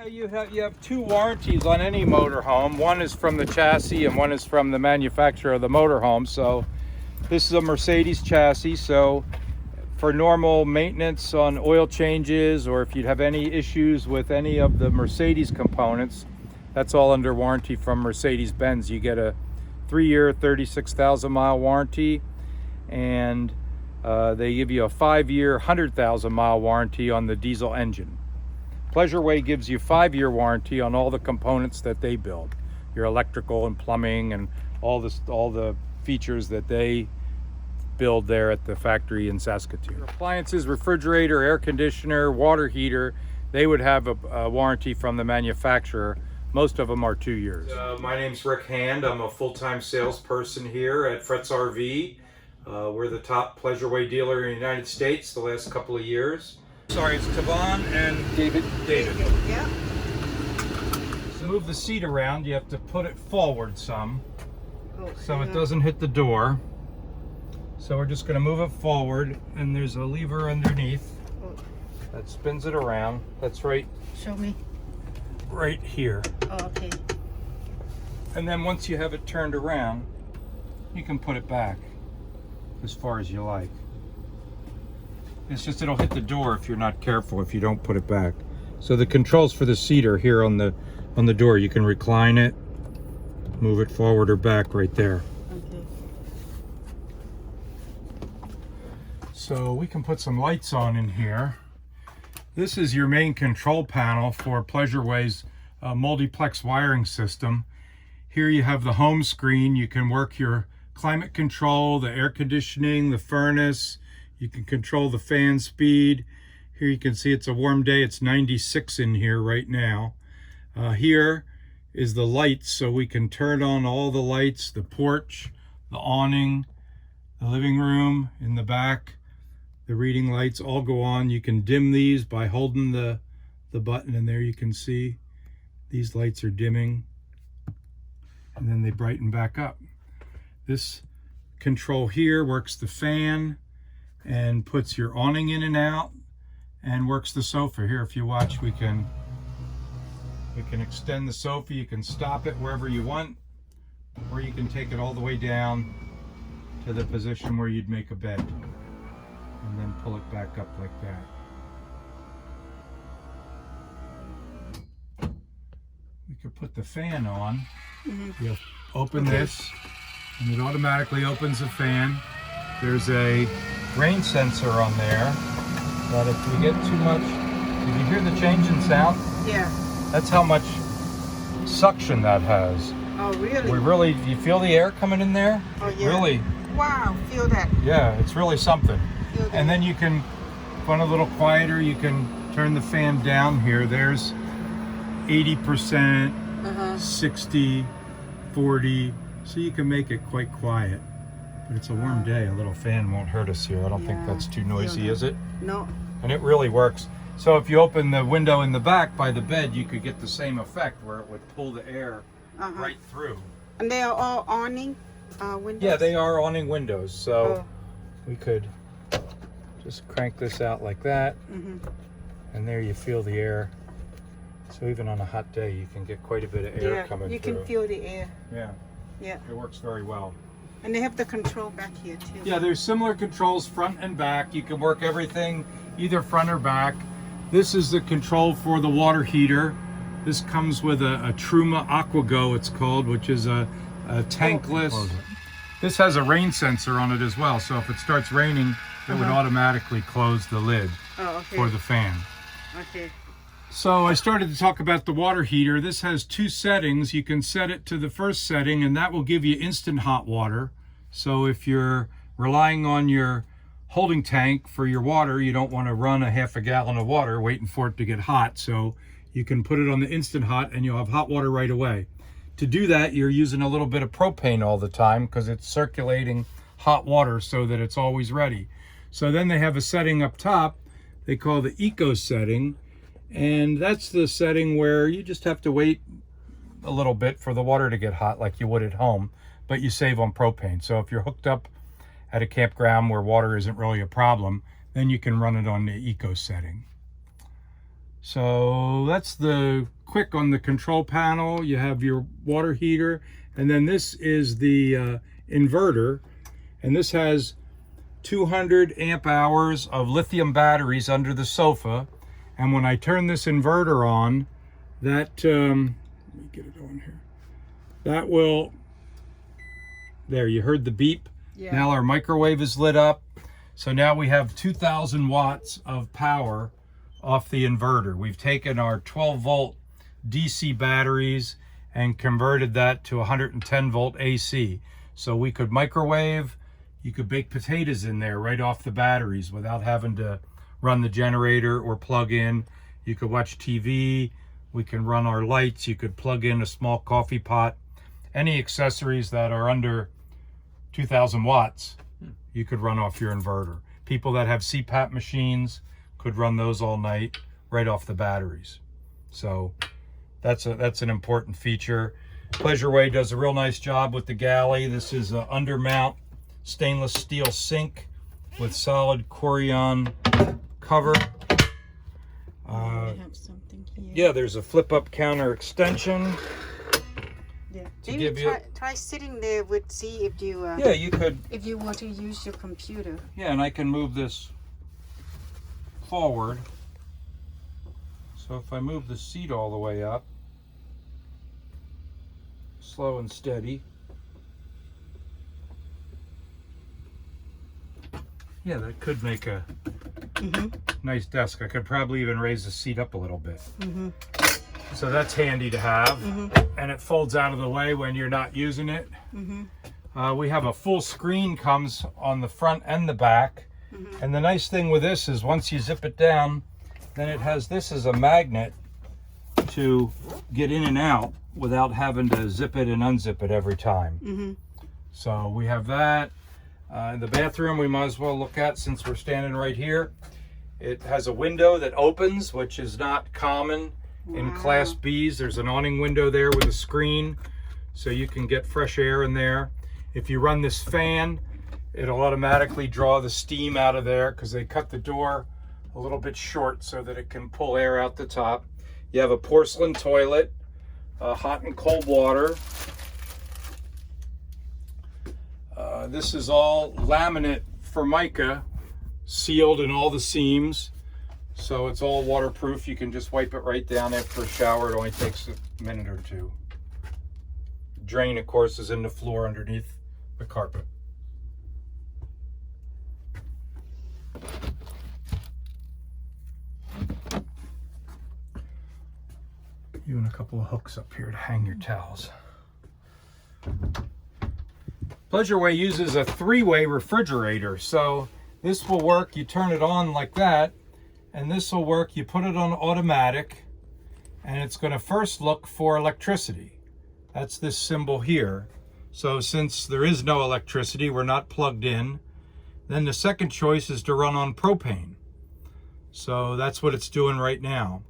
Yeah, you have two warranties on any motorhome. One is from the chassis and one is from the manufacturer of the motorhome. So this is a Mercedes chassis. So for normal maintenance on oil changes, or if you'd have any issues with any of the Mercedes components, that's all under warranty from Mercedes-Benz. You get a 3-year, 36,000 mile warranty, and they give you a 5-year, 100,000 mile warranty on the diesel engine. Pleasureway gives you 5-year warranty on all the components that they build, your electrical and plumbing and all the features that they build there at the factory in Saskatoon. Your appliances, refrigerator, air conditioner, water heater, they would have a warranty from the manufacturer. Most of them are 2 years. My name's Rick Hand. I'm a full-time salesperson here at Fretz RV. We're the top Pleasureway dealer in the United States the last couple of years. Sorry, it's Taban and David. Yeah. To move the seat around, you have to put it forward some, so it yeah. doesn't hit the door. So we're just going to move it forward, and there's a lever underneath that spins it around. That's right Show me. here. Oh, okay. And then once you have it turned around, you can put it back as far as you like. It's just it'll hit the door if you're not careful, if you don't put it back. So the controls for the seat are here on the door. You can recline it, move it forward or back right there. Okay. So we can put some lights on in here. This is your main control panel for Pleasureway's Multiplex wiring system. Here you have the home screen. You can work your climate control, the air conditioning, the furnace. You can control the fan speed. Here you can see it's a warm day. It's 96 in here right now. Here is the lights, so we can turn on all the lights, the porch, the awning, the living room in the back. The reading lights all go on. You can dim these by holding the button, and there you can see these lights are dimming, and then they brighten back up. This control here works the fan and puts your awning in and out, and works the sofa. Here, if you watch, we can extend the sofa. You can stop it wherever you want, or you can take it all the way down to the position where you'd make a bed, and then pull it back up like that. We could put the fan on. You open this, and it automatically opens the fan. There's a rain sensor on there that if we get too much, did you hear the change in sound? Yeah. That's how much suction that has. Oh, really? You feel the air coming in there? Oh, yeah. Really? Wow, feel that. Yeah, it's really something. Feel that. And then you can, when a little quieter, you can turn the fan down here. There's 80%, 60, 40, so you can make it quite quiet. But it's a warm day. A little fan won't hurt us here. I don't think that's too noisy, is it? No. And it really works. So if you open the window in the back by the bed, you could get the same effect where it would pull the air right through. And they are all awning windows? Yeah, they are awning windows. So we could just crank this out like that. And there you feel the air. So even on a hot day, you can get quite a bit of air coming through. You can feel the air. Yeah. Yeah. It works very well. And they have the control back here too. Yeah, there's similar controls front and back. You can work everything either front or back. This is the control for the water heater. This comes with a Truma AquaGo, it's called, which is a tankless. This has a rain sensor on it as well, so if it starts raining, it would automatically close the lid for the fan. Okay. So I started to talk about the water heater. This has 2 settings. You can set it to the first setting, and that will give you instant hot water. So if you're relying on your holding tank for your water, you don't want to run a half a gallon of water waiting for it to get hot. So you can put it on the instant hot, and you'll have hot water right away. To do that, you're using a little bit of propane all the time because it's circulating hot water so that it's always ready. So then they have a setting up top they call the eco setting. And that's the setting where you just have to wait a little bit for the water to get hot like you would at home, but you save on propane. So if you're hooked up at a campground where water isn't really a problem, then you can run it on the eco setting. So that's the quick on the control panel. You have your water heater, and then this is the inverter, and this has 200 amp hours of lithium batteries under the sofa. And when I turn this inverter on, that let me get it on here, that will, there, you heard the beep. Yeah. Now our microwave is lit up. So now we have 2,000 watts of power off the inverter. We've taken our 12 volt DC batteries and converted that to 110 volt AC. So we could microwave, you could bake potatoes in there right off the batteries without having to run the generator or plug in. You could watch TV, we can run our lights, you could plug in a small coffee pot. Any accessories that are under 2,000 watts, you could run off your inverter. People that have CPAP machines could run those all night right off the batteries. So that's an important feature. Pleasureway does a real nice job with the galley. This is an undermount stainless steel sink with solid Corian cover. I have something here. Yeah, there's a flip-up counter extension. Yeah. To Maybe give you- try sitting there with, see if you Yeah, you could. if you want to use your computer. Yeah, and I can move this forward. So if I move the seat all the way up, slow and steady. Yeah, that could make a nice desk. I could probably even raise the seat up a little bit. So that's handy to have. And it folds out of the way when you're not using it. We have a full screen comes on the front and the back. And the nice thing with this is once you zip it down, then it has this as a magnet to get in and out without having to zip it and unzip it every time. So we have that. In the bathroom we might as well look at, since we're standing right here. It has a window that opens, which is not common in Class Bs. There's an awning window there with a screen, so you can get fresh air in there. If you run this fan, it'll automatically draw the steam out of there because they cut the door a little bit short so that it can pull air out the top. You have a porcelain toilet, hot and cold water. This is all laminate Formica, sealed in all the seams, so it's all waterproof. You can just wipe it right down after a shower. It only takes a minute or two. The drain, of course, is in the floor underneath the carpet. Even a couple of hooks up here to hang your towels. Pleasureway uses a 3-way refrigerator, so this will work. You turn it on like that, and this will work. You put it on automatic, and it's going to first look for electricity. That's this symbol here. So since there is no electricity, we're not plugged in, then the second choice is to run on propane. So that's what it's doing right now.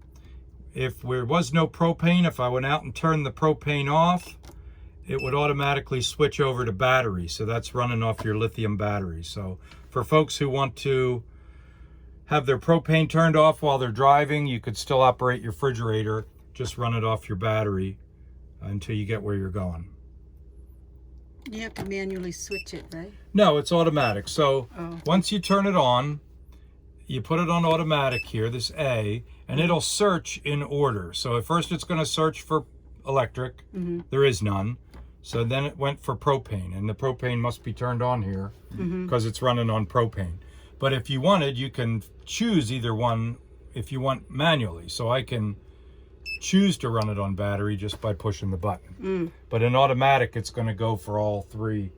If there was no propane, if I went out and turned the propane off, it would automatically switch over to battery. So that's running off your lithium battery. So for folks who want to have their propane turned off while they're driving, you could still operate your refrigerator, just run it off your battery until you get where you're going. You have to manually switch it, right? No, it's automatic. So once you turn it on, you put it on automatic here, this A, and it'll search in order. So at first it's going to search for electric. There is none. So then it went for propane, and the propane must be turned on here because it's running on propane. But if you wanted, you can choose either one if you want manually. So I can choose to run it on battery just by pushing the button. But in automatic, it's going to go for all three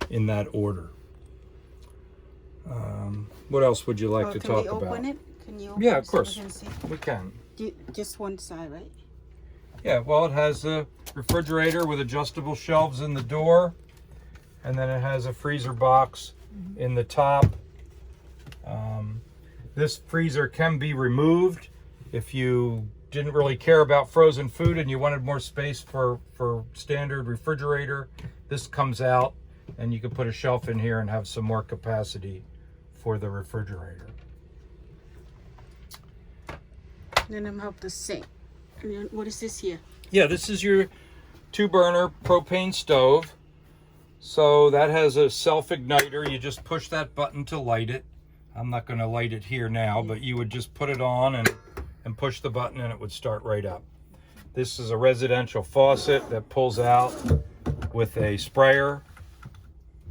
in that order. What else would you like to talk about? Can we open it? Can you open Yeah, it of so course. we can see? We can. Just one side, right? Yeah, well, it has a refrigerator with adjustable shelves in the door, and then it has a freezer box in the top. This freezer can be removed if you didn't really care about frozen food and you wanted more space for standard refrigerator. This comes out, and you can put a shelf in here and have some more capacity for the refrigerator. Then I'm help to sink. And then what is this here? Yeah, this is your 2-burner propane stove. So that has a self-igniter. You just push that button to light it. I'm not going to light it here now, but you would just put it on and push the button and it would start right up. This is a residential faucet that pulls out with a sprayer,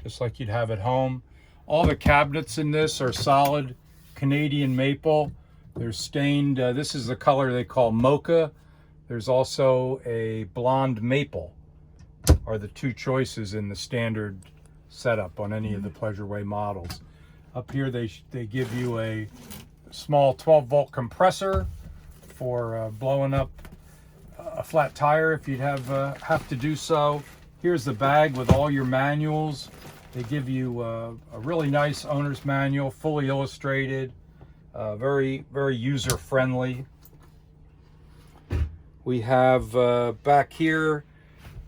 just like you'd have at home. All the cabinets in this are solid Canadian maple. They're stained. This is the color they call mocha. There's also a blonde maple, are the two choices in the standard setup on any of the Pleasure Way models. Up here they give you a small 12-volt compressor for blowing up a flat tire if you'd have to do so. Here's the bag with all your manuals. They give you a really nice owner's manual, fully illustrated, very, very user-friendly. We have back here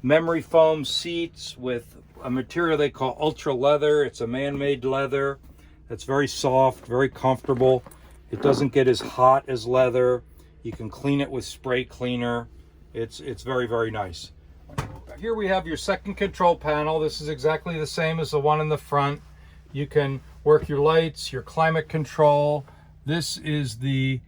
memory foam seats with a material they call ultra leather. It's a man-made leather. It's very soft, very comfortable. It doesn't get as hot as leather. You can clean it with spray cleaner. It's very, very nice. Here we have your second control panel. This is exactly the same as the one in the front. You can work your lights, your climate control. This is the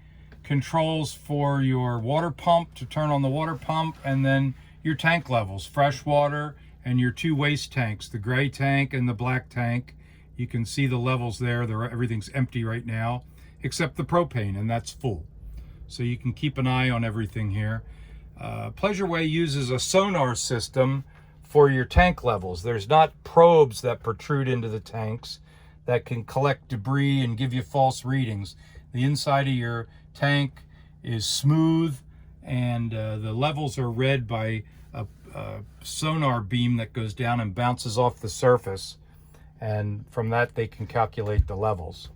controls for your water pump, to turn on the water pump, and then your tank levels, fresh water, and your 2 waste tanks, the gray tank and the black tank. You can see the levels there. Everything's empty right now, except the propane, and that's full. So you can keep an eye on everything here. Pleasure Way uses a sonar system for your tank levels. There's not probes that protrude into the tanks that can collect debris and give you false readings. The inside of your tank is smooth, and the levels are read by a sonar beam that goes down and bounces off the surface, and from that they can calculate the levels.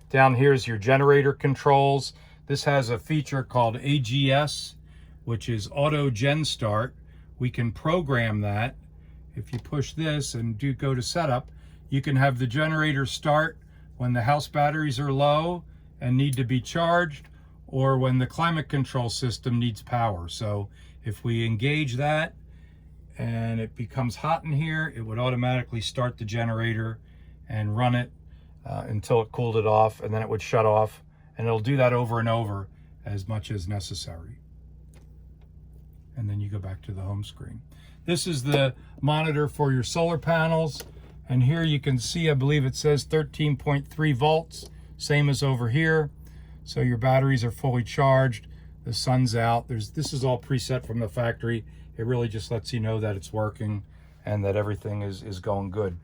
Down here is your generator controls. This has a feature called AGS, which is auto gen start. We can program that. If you push this and go to setup, you can have the generator start when the house batteries are low and need to be charged, or when the climate control system needs power. So if we engage that and it becomes hot in here, it would automatically start the generator and run it until it cooled it off, and then it would shut off, and it'll do that over and over as much as necessary. And then you go back to the home screen. This is the monitor for your solar panels, and here you can see, I believe it says 13.3 volts, same as over here. So your batteries are fully charged, the sun's out. This is all preset from the factory. It really just lets you know that it's working and that everything is going good.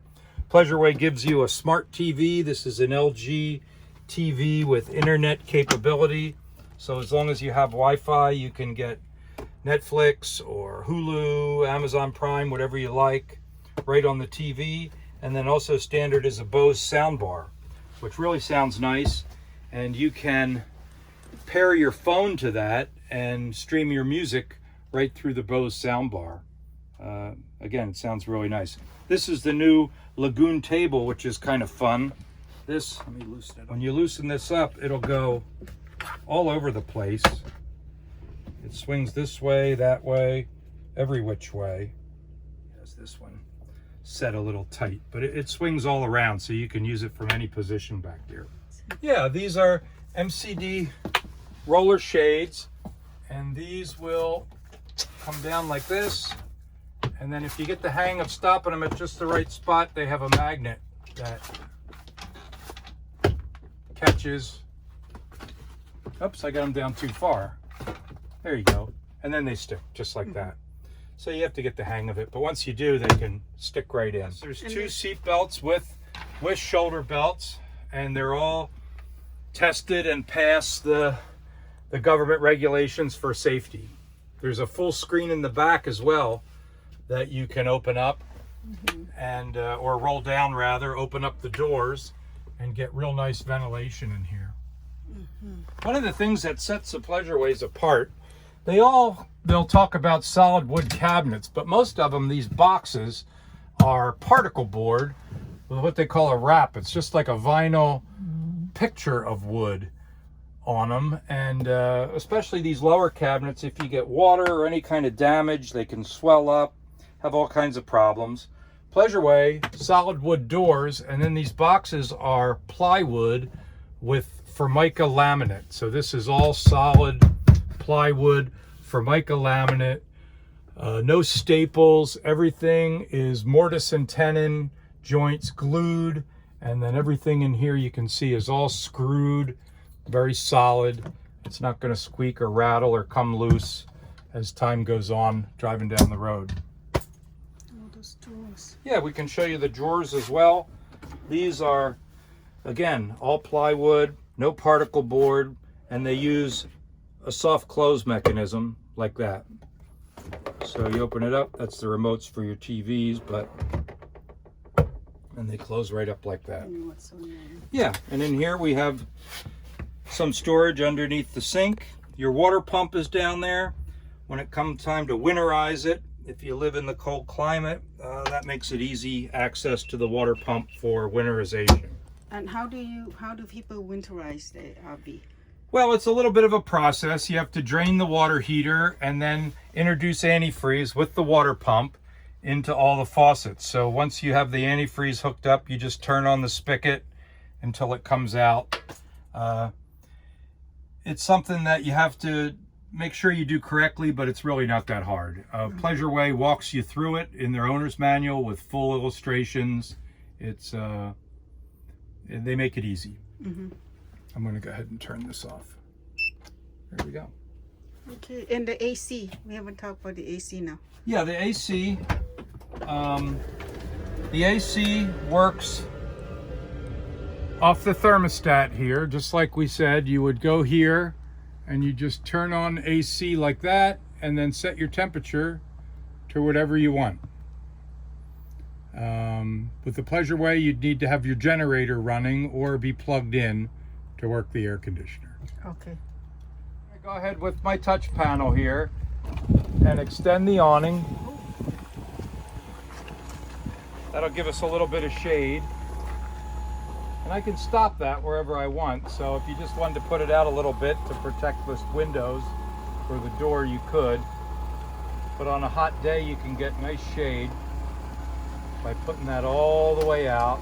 Pleasure Way gives you a smart TV. This is an LG TV with internet capability. So as long as you have Wi-Fi, you can get Netflix or Hulu, Amazon Prime, whatever you like, right on the TV. And then also standard is a Bose soundbar, which really sounds nice. And you can pair your phone to that and stream your music right through the Bose soundbar. Again, it sounds really nice. This is the new Lagoon table, which is kind of fun. This, let me loosen it up. When you loosen this up, it'll go all over the place. It swings this way, that way, every which way. Yes, this one set a little tight, but it swings all around, so you can use it from any position back there. Yeah, these are MCD roller shades, and these will come down like this. And then if you get the hang of stopping them at just the right spot, they have a magnet that catches. Oops, I got them down too far. There you go. And then they stick just like that. So you have to get the hang of it, but once you do, they can stick right in. There's 2 seat belts with shoulder belts, and they're all tested and passed the government regulations for safety. There's a full screen in the back as well that you can open up and or roll down rather, open up the doors and get real nice ventilation in here. One of the things that sets the Pleasure Ways apart, they'll talk about solid wood cabinets, but most of them, these boxes, are particle board with what they call a wrap. It's just like a vinyl picture of wood on them, and especially these lower cabinets, if you get water or any kind of damage, they can swell up, have all kinds of problems. Pleasure Way solid wood doors, and then these boxes are plywood with Formica laminate. So this is all solid plywood, Formica laminate, no staples. Everything is mortise and tenon joints glued, and then everything in here you can see is all screwed, very solid. It's not going to squeak or rattle or come loose as time goes on driving down the road. All those drawers. Yeah, we can show you the drawers as well. These are, again, all plywood, no particle board, and they use a soft close mechanism like that. So you open it up, that's the remotes for your TVs, and they close right up like that. Yeah, and in here we have some storage underneath the sink. Your water pump is down there. When it comes time to winterize it, if you live in the cold climate, that makes it easy access to the water pump for winterization. And how do people winterize the RV? Well, it's a little bit of a process. You have to drain the water heater and then introduce antifreeze with the water pump into all the faucets. So once you have the antifreeze hooked up, you just turn on the spigot until it comes out. It's something that you have to make sure you do correctly, but it's really not that hard. Pleasure Way walks you through it in their owner's manual with full illustrations. It's they make it easy. Mm-hmm. I'm going to go ahead and turn this off. There we go. Okay, and the AC. We haven't talked about the AC now. Yeah, the AC. The AC works off the thermostat here, just like we said. You would go here and you just turn on AC like that and then set your temperature to whatever you want. With the Pleasure Way, you'd need to have your generator running or be plugged in to work the air conditioner. Okay. I go ahead with my touch panel here and extend the awning. That'll give us a little bit of shade. And I can stop that wherever I want. So if you just wanted to put it out a little bit to protect the windows or the door, you could. But on a hot day, you can get nice shade by putting that all the way out.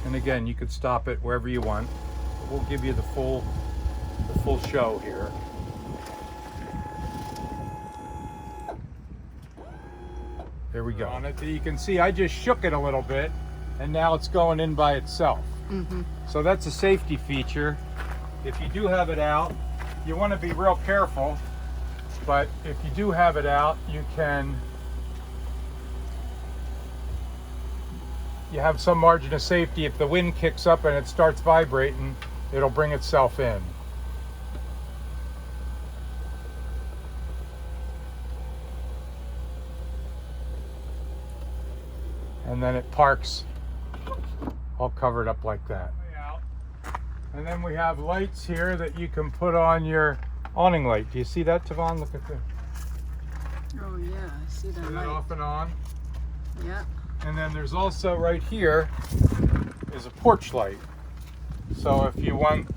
And again, you could stop it wherever you want. We'll give you the full show here. There we go. On it, you can see I just shook it a little bit, and now it's going in by itself. Mm-hmm. So that's a safety feature. If you do have it out, you want to be real careful. But if you do have it out, you have some margin of safety. If the wind kicks up and it starts vibrating, it'll bring itself in. And then it parks all covered up like that. And then we have lights here that you can put on your awning light. Do you see that, Tavon? Look at the... Oh yeah, I see that light. Off and on. Yeah. And then there's also right here is a porch light. So if you want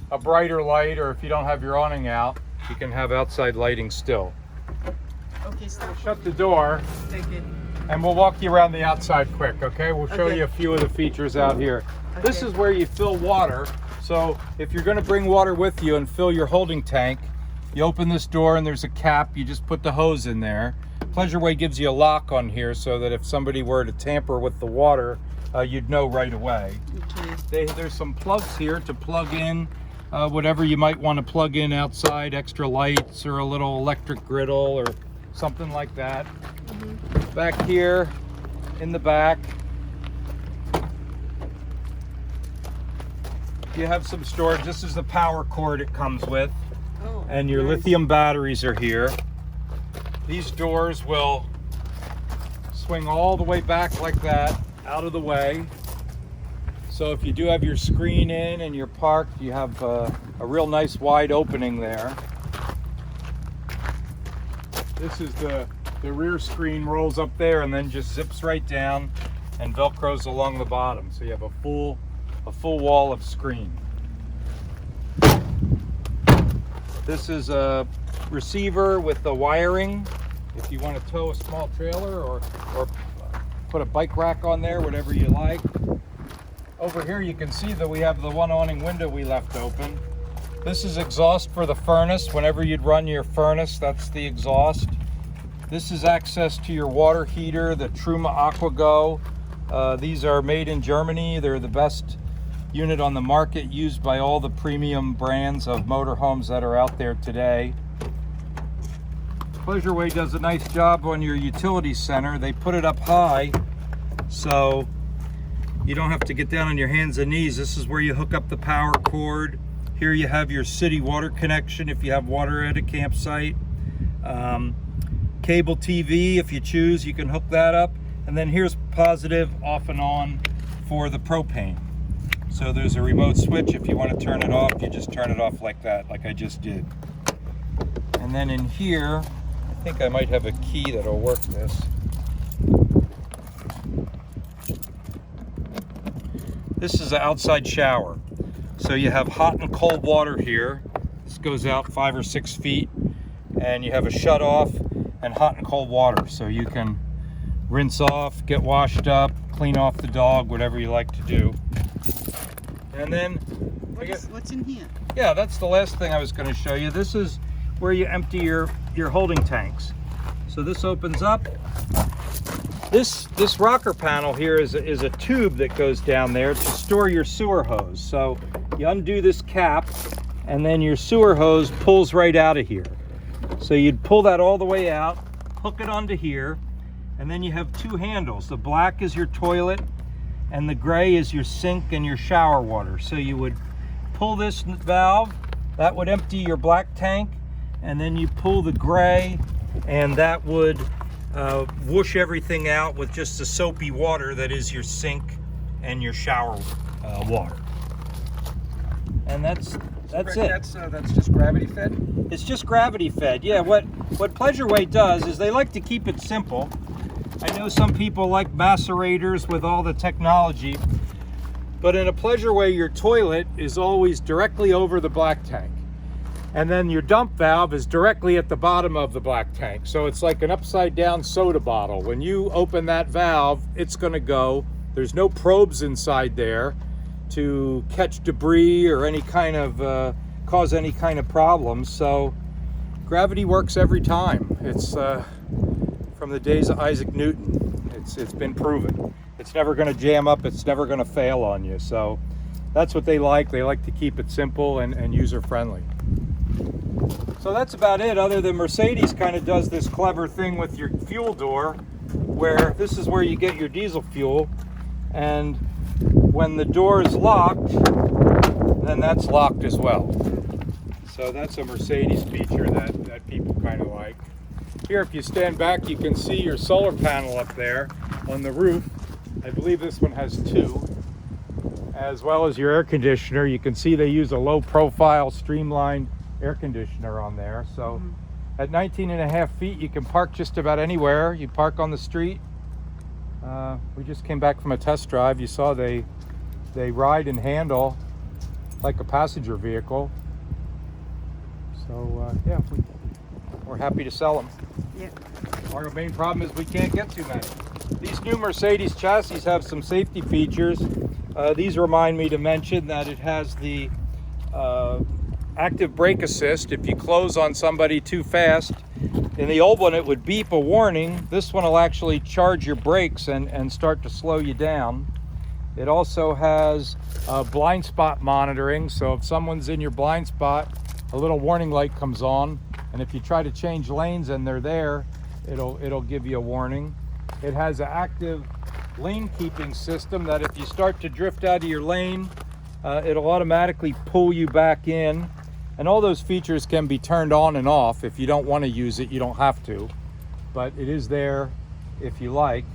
a brighter light, or if you don't have your awning out, you can have outside lighting still. Okay, stop. Shut the door. Take it. And we'll walk you around the outside quick, okay? We'll show Okay. you a few of the features out here. Okay. This is where you fill water. So if you're gonna bring water with you and fill your holding tank, you open this door and there's a cap, you just put the hose in there. Pleasure Way gives you a lock on here so that if somebody were to tamper with the water, you'd know right away. Okay. There's some plugs here to plug in whatever you might want to plug in outside, extra lights or a little electric griddle or something like that. Mm-hmm. Back here in the back, you have some storage. This is the power cord it comes with. Oh, And your nice. lithium batteries are here. These doors will swing all the way back like that, out of the way. So if you do have your screen in and you're parked, you have a real nice wide opening there. This is the rear screen rolls up there and then just zips right down. and Velcros along the bottom, so you have a full wall of screen. This is a receiver with the wiring if you want to tow a small trailer or put a bike rack on there, whatever you like. Over here you can see that we have the one awning window we left open. This is exhaust for the furnace. Whenever you'd run your furnace, that's the exhaust. This is access to your water heater, the Truma AquaGo. These are made in Germany. They're the best unit on the market, used by all the premium brands of motorhomes that are out there today. Pleasureway does a nice job on your utility center. They put it up high so you don't have to get down on your hands and knees. This is where you hook up the power cord. Here you have your city water connection if you have water at a campsite. Cable TV, if you choose, you can hook that up. And then here's positive off and on for the propane. So there's a remote switch. If you want to turn it off, you just turn it off like that, like I just did. And then in here, I think I might have a key that'll work this. This is an outside shower. So you have hot and cold water here. This goes out 5 or 6 feet, and you have a shut off and hot and cold water. So you can rinse off, get washed up, clean off the dog, whatever you like to do. And then what's in here? Yeah, that's the last thing I was going to show you. This is where you empty your holding tanks. So this opens up. This rocker panel here is a tube that goes down there to store your sewer hose. So you undo this cap, and then your sewer hose pulls right out of here. So you'd pull that all the way out, hook it onto here, and then you have 2 handles. The black is your toilet, and the gray is your sink and your shower water. So you would pull this valve, that would empty your black tank, and then you pull the gray, and that would whoosh everything out with just the soapy water that is your sink and your shower water. And that's it. That's just gravity fed? It's just gravity fed. Yeah, what Pleasureway does is they like to keep it simple. I know some people like macerators with all the technology, but in a Pleasureway, your toilet is always directly over the black tank. And then your dump valve is directly at the bottom of the black tank. So it's like an upside down soda bottle. When you open that valve, it's gonna go. There's no probes inside there to catch debris or any kind of, cause any kind of problems. So gravity works every time. It's from the days of Isaac Newton. It's been proven. It's never gonna jam up, it's never gonna fail on you. So that's what they like. They like to keep it simple and user-friendly. So that's about it, other than Mercedes kind of does this clever thing with your fuel door, where this is where you get your diesel fuel, and when the door is locked, then that's locked as well. So that's a Mercedes feature that people kind of like. Here, if you stand back, you can see your solar panel up there on the roof. I believe this one has 2, as well as your air conditioner. You can see they use a low profile, streamlined air conditioner on there. So at 19.5 feet, you can park just about anywhere. You park on the street. We just came back from a test drive. You saw they ride and handle like a passenger vehicle. So yeah, we're happy to sell them. Yeah. Our main problem is we can't get too many. These new Mercedes chassis have some safety features. These remind me to mention that it has the active brake assist. If you close on somebody too fast, in the old one it would beep a warning. This one will actually charge your brakes and start to slow you down. It also has blind spot monitoring, so if someone's in your blind spot, a little warning light comes on, and if you try to change lanes and they're there, it'll give you a warning. It has an active lane keeping system that if you start to drift out of your lane, it'll automatically pull you back in. And all those features can be turned on and off. If you don't want to use it, you don't have to, but it is there if you like.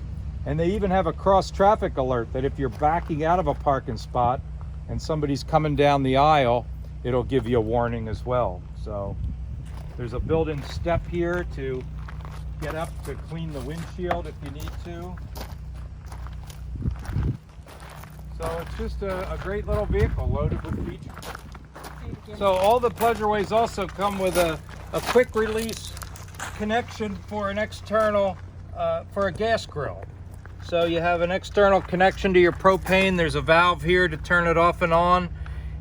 And they even have a cross traffic alert that if you're backing out of a parking spot and somebody's coming down the aisle, it'll give you a warning as well. So there's a built-in step here to get up to clean the windshield if you need to. So it's just a great little vehicle loaded with features. So all the Pleasureways also come with a quick release connection for an external, for a gas grill. So you have an external connection to your propane. There's a valve here to turn it off and on.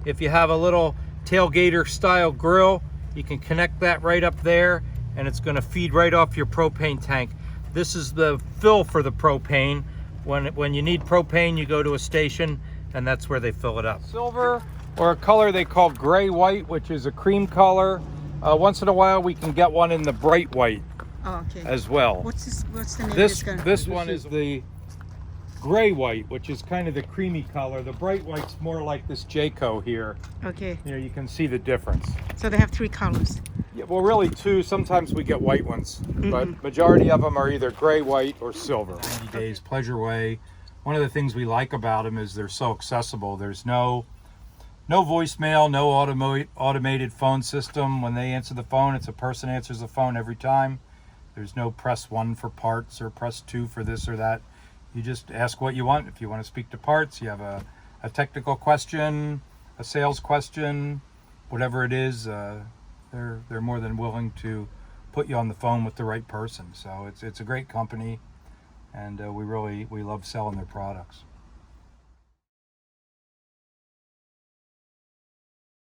If you have a little tailgater style grill, you can connect that right up there and it's going to feed right off your propane tank. This is the fill for the propane. When you need propane, you go to a station and that's where they fill it up. Silver, or a color they call gray white, which is a cream color. Once in a while we can get one in the bright white as well. What's the name? This one is the gray white, which is kind of the creamy color. The bright white's more like this Jayco here. Okay. You know, you can see the difference. So they have 3 colors. Yeah, well, really 2. Sometimes we get white ones, but majority of them are either gray, white, or silver. 90 days Pleasureway. One of the things we like about them is they're so accessible. There's no voicemail, no automated phone system. When they answer the phone, it's a person answers the phone every time. There's no press 1 for parts or press 2 for this or that. You just ask what you want. If you want to speak to parts, you have a technical question, a sales question, whatever it is, they're more than willing to put you on the phone with the right person. So it's a great company, and we love selling their products.